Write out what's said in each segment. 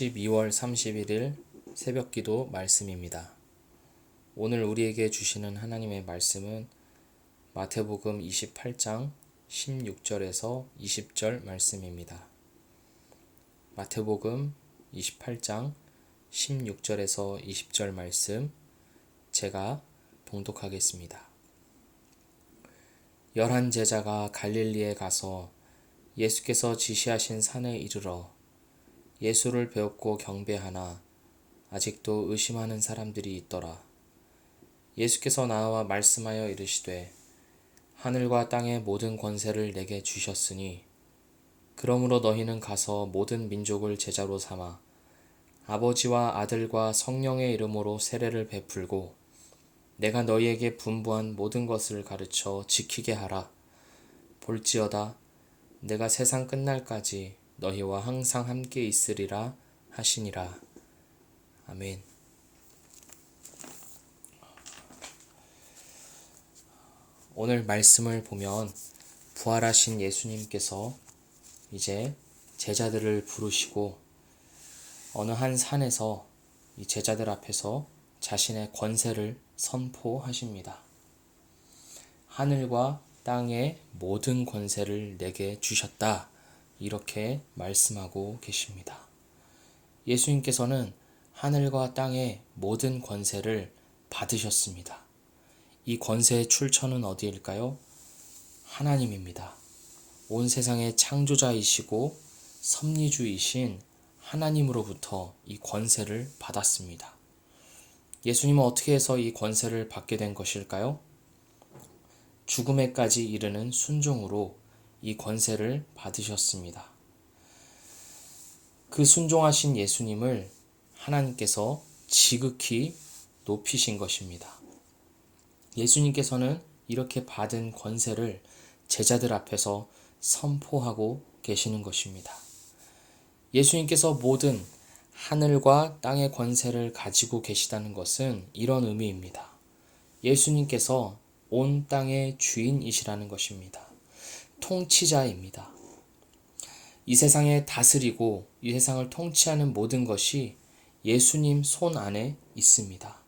12월 31일 새벽기도 말씀입니다. 오늘 우리에게 주시는 하나님의 말씀은 마태복음 28장 16절에서 20절 말씀입니다. 마태복음 28장 16절에서 20절 말씀 제가 봉독하겠습니다. 11 제자가 갈릴리에 가서 예수께서 지시하신 산에 이르러 예수를 배웠고 경배하나 아직도 의심하는 사람들이 있더라. 예수께서 나와 말씀하여 이르시되 하늘과 땅의 모든 권세를 내게 주셨으니 그러므로 너희는 가서 모든 민족을 제자로 삼아 아버지와 아들과 성령의 이름으로 세례를 베풀고 내가 너희에게 분부한 모든 것을 가르쳐 지키게 하라. 볼지어다 내가 세상 끝날까지 너희와 항상 함께 있으리라 하시니라. 아멘. 오늘 말씀을 보면 부활하신 예수님께서 이제 제자들을 부르시고 어느 한 산에서 이 제자들 앞에서 자신의 권세를 선포하십니다. 하늘과 땅의 모든 권세를 내게 주셨다. 이렇게 말씀하고 계십니다. 예수님께서는 하늘과 땅의 모든 권세를 받으셨습니다. 이 권세의 출처는 어디일까요? 하나님입니다. 온 세상의 창조자이시고 섭리주이신 하나님으로부터 이 권세를 받았습니다. 예수님은 어떻게 해서 이 권세를 받게 된 것일까요? 죽음에까지 이르는 순종으로 이 권세를 받으셨습니다. 그 순종하신 예수님을 하나님께서 지극히 높이신 것입니다. 예수님께서는 이렇게 받은 권세를 제자들 앞에서 선포하고 계시는 것입니다. 예수님께서 모든 하늘과 땅의 권세를 가지고 계시다는 것은 이런 의미입니다. 예수님께서 온 땅의 주인이시라는 것입니다. 통치자입니다. 이 세상에 다스리고 이 세상을 통치하는 모든 것이 예수님 손 안에 있습니다.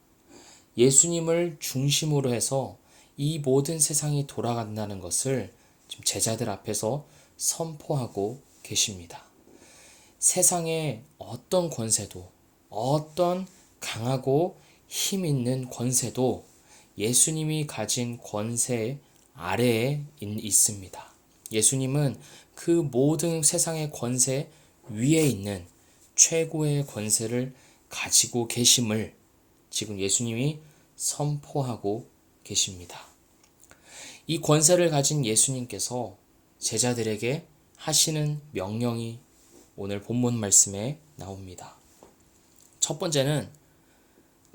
예수님을 중심으로 해서 이 모든 세상이 돌아간다는 것을 지금 제자들 앞에서 선포하고 계십니다. 세상의 어떤 권세도, 어떤 강하고 힘 있는 권세도 예수님이 가진 권세 아래에 있습니다. 예수님은 그 모든 세상의 권세 위에 있는 최고의 권세를 가지고 계심을 지금 예수님이 선포하고 계십니다. 이 권세를 가진 예수님께서 제자들에게 하시는 명령이 오늘 본문 말씀에 나옵니다. 첫 번째는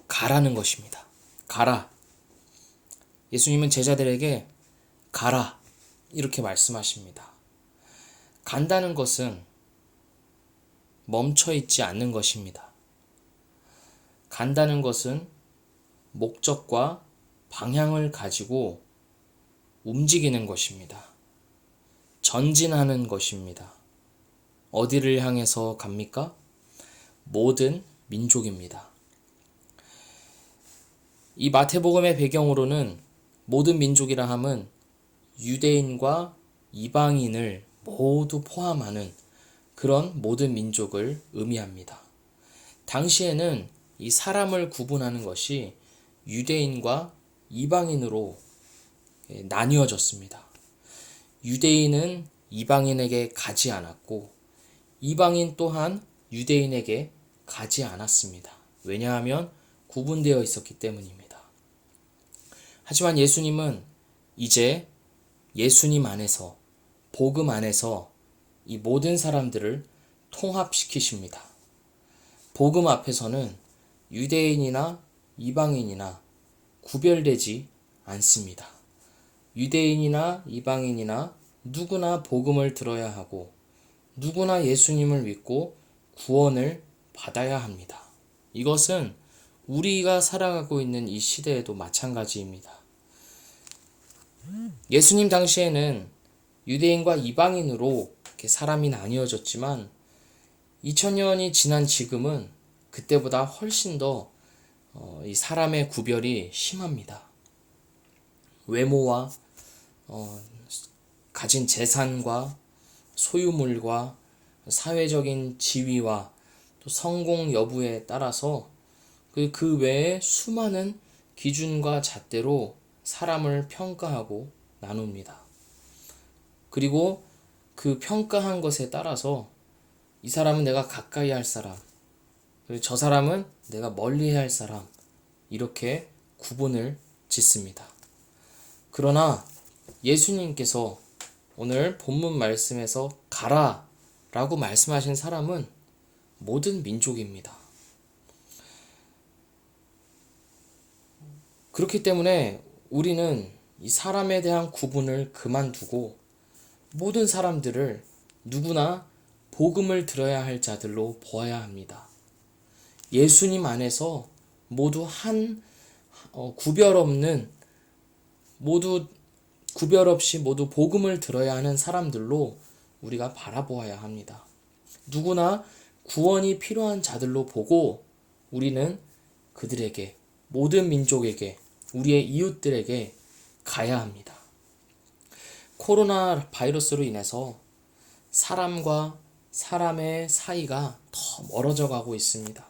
가라는 것입니다. 가라. 예수님은 제자들에게 가라. 이렇게 말씀하십니다. 간다는 것은 멈춰 있지 않는 것입니다. 간다는 것은 목적과 방향을 가지고 움직이는 것입니다. 전진하는 것입니다. 어디를 향해서 갑니까? 모든 민족입니다. 이 마태복음의 배경으로는 모든 민족이라 함은 유대인과 이방인을 모두 포함하는 그런 모든 민족을 의미합니다. 당시에는 이 사람을 구분하는 것이 유대인과 이방인으로 나뉘어졌습니다. 유대인은 이방인에게 가지 않았고 이방인 또한 유대인에게 가지 않았습니다. 왜냐하면 구분되어 있었기 때문입니다. 하지만 예수님은 이제 예수님 안에서, 복음 안에서 이 모든 사람들을 통합시키십니다. 복음 앞에서는 유대인이나 이방인이나 구별되지 않습니다. 유대인이나 이방인이나 누구나 복음을 들어야 하고 누구나 예수님을 믿고 구원을 받아야 합니다. 이것은 우리가 살아가고 있는 이 시대에도 마찬가지입니다. 예수님 당시에는 유대인과 이방인으로 이렇게 사람이 나뉘어졌지만 2000년이 지난 지금은 그때보다 훨씬 더 이 사람의 구별이 심합니다. 외모와 가진 재산과 소유물과 사회적인 지위와 또 성공 여부에 따라서 그 외에 수많은 기준과 잣대로 사람을 평가하고 나눕니다. 그리고 그 평가한 것에 따라서 이 사람은 내가 가까이 할 사람, 그리고 저 사람은 내가 멀리 해야 할 사람, 이렇게 구분을 짓습니다. 그러나 예수님께서 오늘 본문 말씀에서 가라 라고 말씀하신 사람은 모든 민족입니다. 그렇기 때문에 우리는 이 사람에 대한 구분을 그만두고 모든 사람들을 누구나 복음을 들어야 할 자들로 보아야 합니다. 예수님 안에서 모두 구별 없이 모두 복음을 들어야 하는 사람들로 우리가 바라보아야 합니다. 누구나 구원이 필요한 자들로 보고 우리는 그들에게, 모든 민족에게, 우리의 이웃들에게 가야 합니다. 코로나 바이러스로 인해서 사람과 사람의 사이가 더 멀어져 가고 있습니다.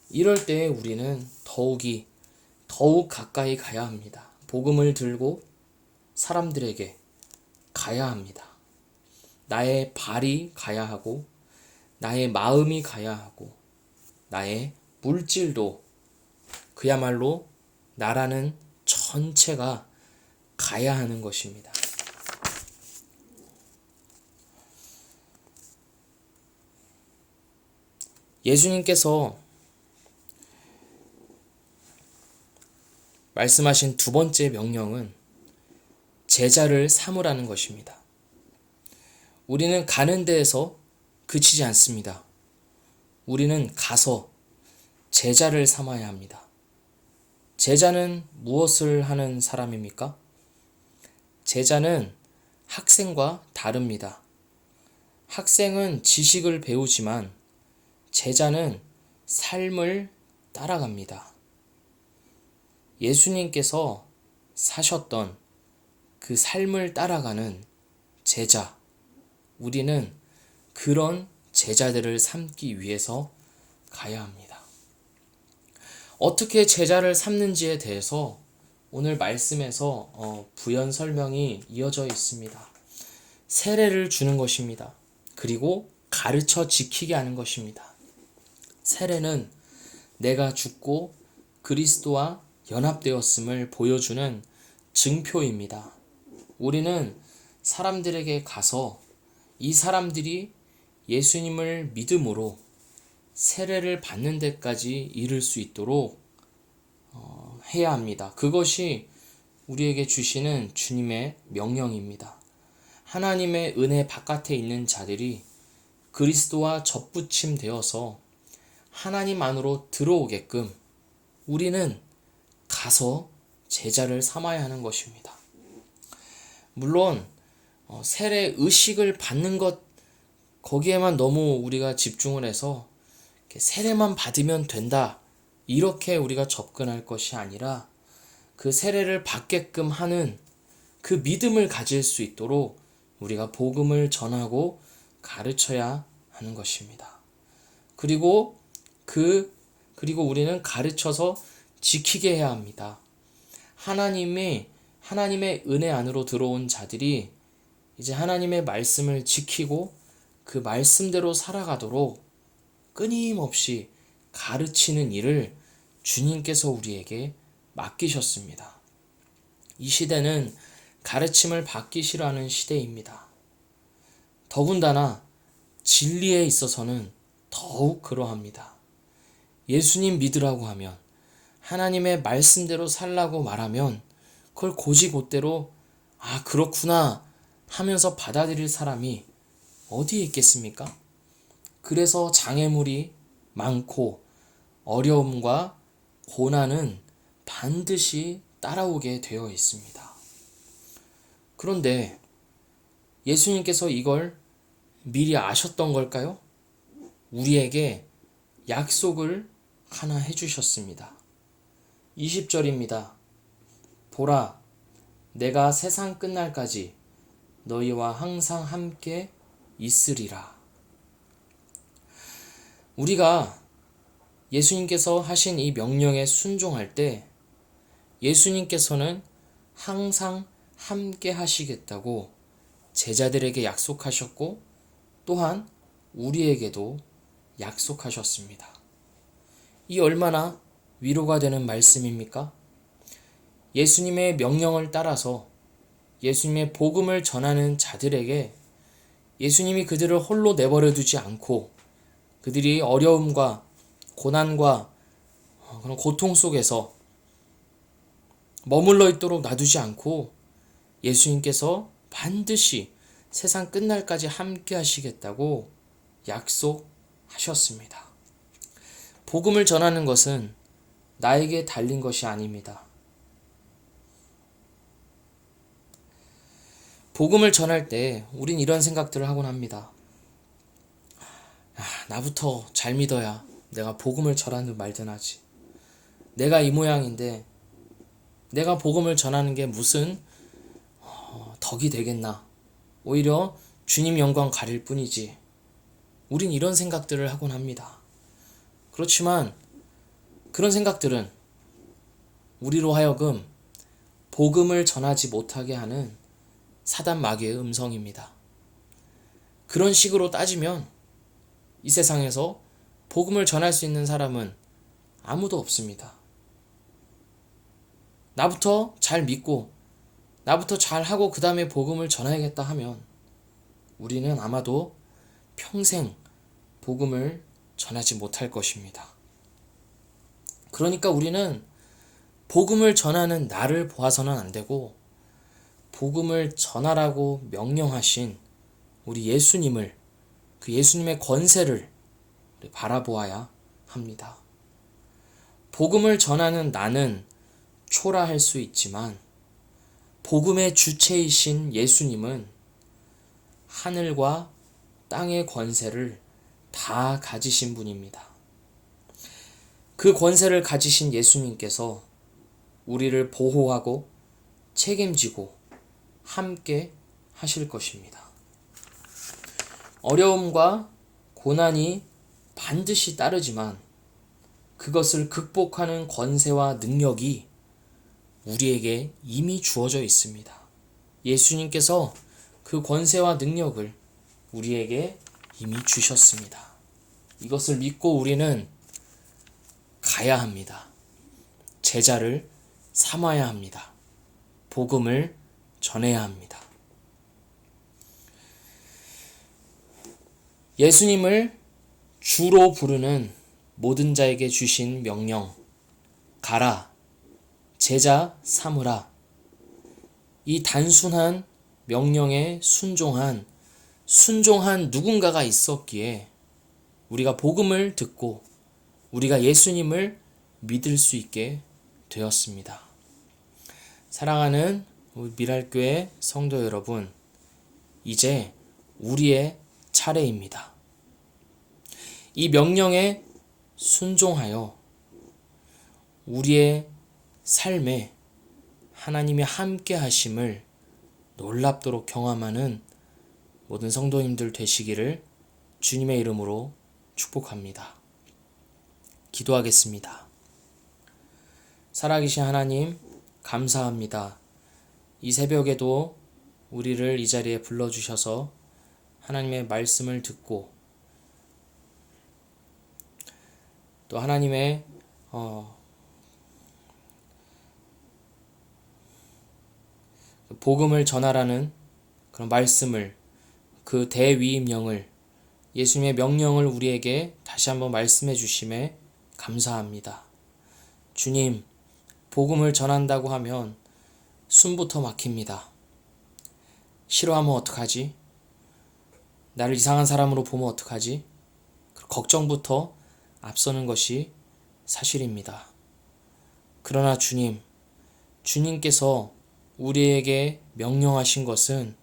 이럴 때 우리는 더욱 가까이 가야 합니다. 복음을 들고 사람들에게 가야 합니다. 나의 발이 가야 하고, 나의 마음이 가야 하고, 나의 물질도, 그야말로 나라는 전체가 가야 하는 것입니다. 예수님께서 말씀하신 두 번째 명령은 제자를 삼으라는 것입니다. 우리는 가는 데에서 그치지 않습니다. 우리는 가서 제자를 삼아야 합니다. 제자는 무엇을 하는 사람입니까? 제자는 학생과 다릅니다. 학생은 지식을 배우지만 제자는 삶을 따라갑니다. 예수님께서 사셨던 그 삶을 따라가는 제자, 우리는 그런 제자들을 삼기 위해서 가야 합니다. 어떻게 제자를 삼는지에 대해서 오늘 말씀에서 부연 설명이 이어져 있습니다. 세례를 주는 것입니다. 그리고 가르쳐 지키게 하는 것입니다. 세례는 내가 죽고 그리스도와 연합되었음을 보여주는 증표입니다. 우리는 사람들에게 가서 이 사람들이 예수님을 믿음으로 세례를 받는 데까지 이를 수 있도록 해야 합니다. 그것이 우리에게 주시는 주님의 명령입니다. 하나님의 은혜 바깥에 있는 자들이 그리스도와 접붙임 되어서 하나님 안으로 들어오게끔 우리는 가서 제자를 삼아야 하는 것입니다. 물론 세례 의식을 받는 것, 거기에만 너무 우리가 집중을 해서 세례만 받으면 된다, 이렇게 우리가 접근할 것이 아니라 그 세례를 받게끔 하는 그 믿음을 가질 수 있도록 우리가 복음을 전하고 가르쳐야 하는 것입니다. 그리고 우리는 가르쳐서 지키게 해야 합니다. 하나님의 은혜 안으로 들어온 자들이 이제 하나님의 말씀을 지키고 그 말씀대로 살아가도록 끊임없이 가르치는 일을 주님께서 우리에게 맡기셨습니다. 이 시대는 가르침을 받기 싫어하는 시대입니다. 더군다나 진리에 있어서는 더욱 그러합니다. 예수님 믿으라고 하면, 하나님의 말씀대로 살라고 말하면 그걸 곧이곧대로 그렇구나 하면서 받아들일 사람이 어디에 있겠습니까? 그래서 장애물이 많고 어려움과 고난은 반드시 따라오게 되어 있습니다. 그런데 예수님께서 이걸 미리 아셨던 걸까요? 우리에게 약속을 하나 해주셨습니다. 20절입니다. 보라, 내가 세상 끝날까지 너희와 항상 함께 있으리라. 우리가 예수님께서 하신 이 명령에 순종할 때 예수님께서는 항상 함께 하시겠다고 제자들에게 약속하셨고 또한 우리에게도 약속하셨습니다. 이 얼마나 위로가 되는 말씀입니까? 예수님의 명령을 따라서 예수님의 복음을 전하는 자들에게 예수님이 그들을 홀로 내버려 두지 않고 그들이 어려움과 고난과 그런 고통 속에서 머물러 있도록 놔두지 않고 예수님께서 반드시 세상 끝날까지 함께 하시겠다고 약속하셨습니다. 복음을 전하는 것은 나에게 달린 것이 아닙니다. 복음을 전할 때 우린 이런 생각들을 하곤 합니다. 나부터 잘 믿어야 내가 복음을 전하든 말든 하지. 내가 이 모양인데 내가 복음을 전하는 게 무슨 덕이 되겠나. 오히려 주님 영광 가릴 뿐이지. 우린 이런 생각들을 하곤 합니다. 그렇지만 그런 생각들은 우리로 하여금 복음을 전하지 못하게 하는 사단 마귀의 음성입니다. 그런 식으로 따지면 이 세상에서 복음을 전할 수 있는 사람은 아무도 없습니다. 나부터 잘 믿고 나부터 잘하고 그 다음에 복음을 전해야겠다 하면 우리는 아마도 평생 복음을 전하지 못할 것입니다. 그러니까 우리는 복음을 전하는 나를 보아서는 안 되고 복음을 전하라고 명령하신 우리 예수님을, 그 예수님의 권세를 바라보아야 합니다. 복음을 전하는 나는 초라할 수 있지만 복음의 주체이신 예수님은 하늘과 땅의 권세를 다 가지신 분입니다. 그 권세를 가지신 예수님께서 우리를 보호하고 책임지고 함께 하실 것입니다. 어려움과 고난이 반드시 따르지만 그것을 극복하는 권세와 능력이 우리에게 이미 주어져 있습니다. 예수님께서 그 권세와 능력을 우리에게 이미 주셨습니다. 이것을 믿고 우리는 가야 합니다. 제자를 삼아야 합니다. 복음을 전해야 합니다. 예수님을 주로 부르는 모든 자에게 주신 명령, 가라, 제자 삼으라. 이 단순한 명령에 순종한 누군가가 있었기에 우리가 복음을 듣고 우리가 예수님을 믿을 수 있게 되었습니다. 사랑하는 우리 미랄교회 성도 여러분, 이제 우리의 차례입니다. 이 명령에 순종하여 우리의 삶에 하나님의 함께 하심을 놀랍도록 경험하는 모든 성도님들 되시기를 주님의 이름으로 축복합니다. 기도하겠습니다. 살아계신 하나님, 감사합니다. 이 새벽에도 우리를 이 자리에 불러주셔서 하나님의 말씀을 듣고 또 하나님의 복음을 전하라는 그런 말씀을, 그 대위명을, 예수님의 명령을 우리에게 다시 한번 말씀해 주심에 감사합니다. 주님, 복음을 전한다고 하면 숨부터 막힙니다. 싫어하면 어떡하지? 나를 이상한 사람으로 보면 어떡하지? 걱정부터 앞서는 것이 사실입니다. 그러나 주님께서 우리에게 명령하신 것은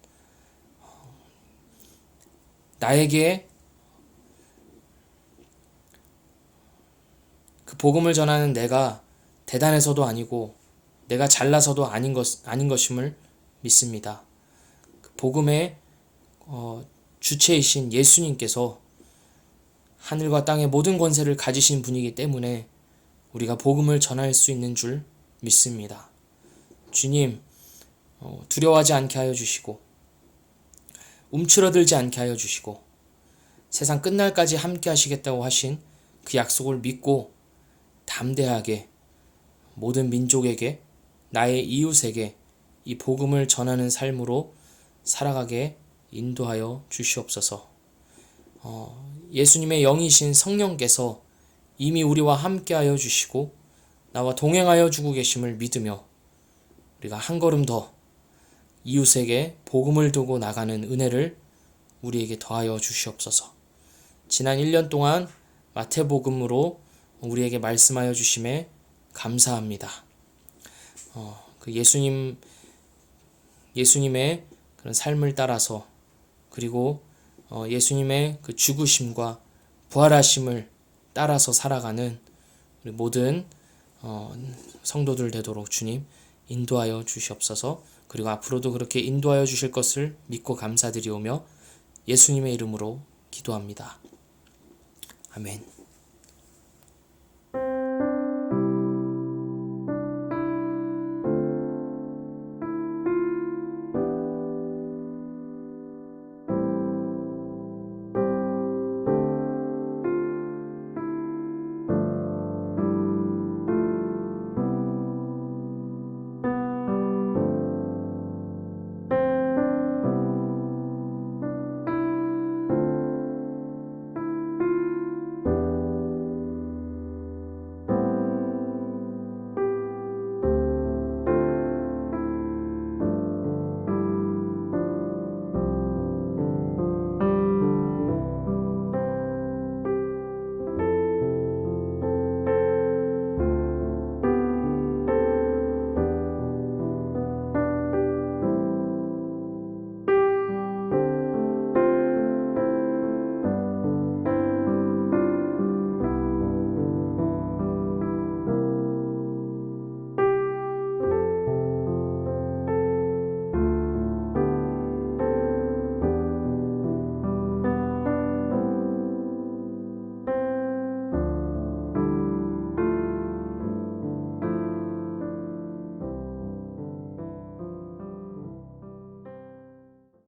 나에게 그 복음을 전하는 내가 대단해서도 아니고 내가 잘나서도 아닌 것임을 믿습니다. 그 복음의 주체이신 예수님께서 하늘과 땅의 모든 권세를 가지신 분이기 때문에 우리가 복음을 전할 수 있는 줄 믿습니다. 주님, 두려워하지 않게 하여 주시고 움츠러들지 않게 하여 주시고 세상 끝날까지 함께 하시겠다고 하신 그 약속을 믿고 담대하게 모든 민족에게, 나의 이웃에게 이 복음을 전하는 삶으로 살아가게 인도하여 주시옵소서. 예수님의 영이신 성령께서 이미 우리와 함께하여 주시고 나와 동행하여 주고 계심을 믿으며 우리가 한 걸음 더 이웃에게 복음을 두고 나가는 은혜를 우리에게 더하여 주시옵소서. 지난 1년 동안 마태복음으로 우리에게 말씀하여 주심에 감사합니다. 그 예수님의 그런 삶을 따라서 그리고 예수님의 그 죽으심과 부활하심을 따라서 살아가는 우리 모든 성도들 되도록 주님 인도하여 주시옵소서. 그리고 앞으로도 그렇게 인도하여 주실 것을 믿고 감사드리오며 예수님의 이름으로 기도합니다. 아멘.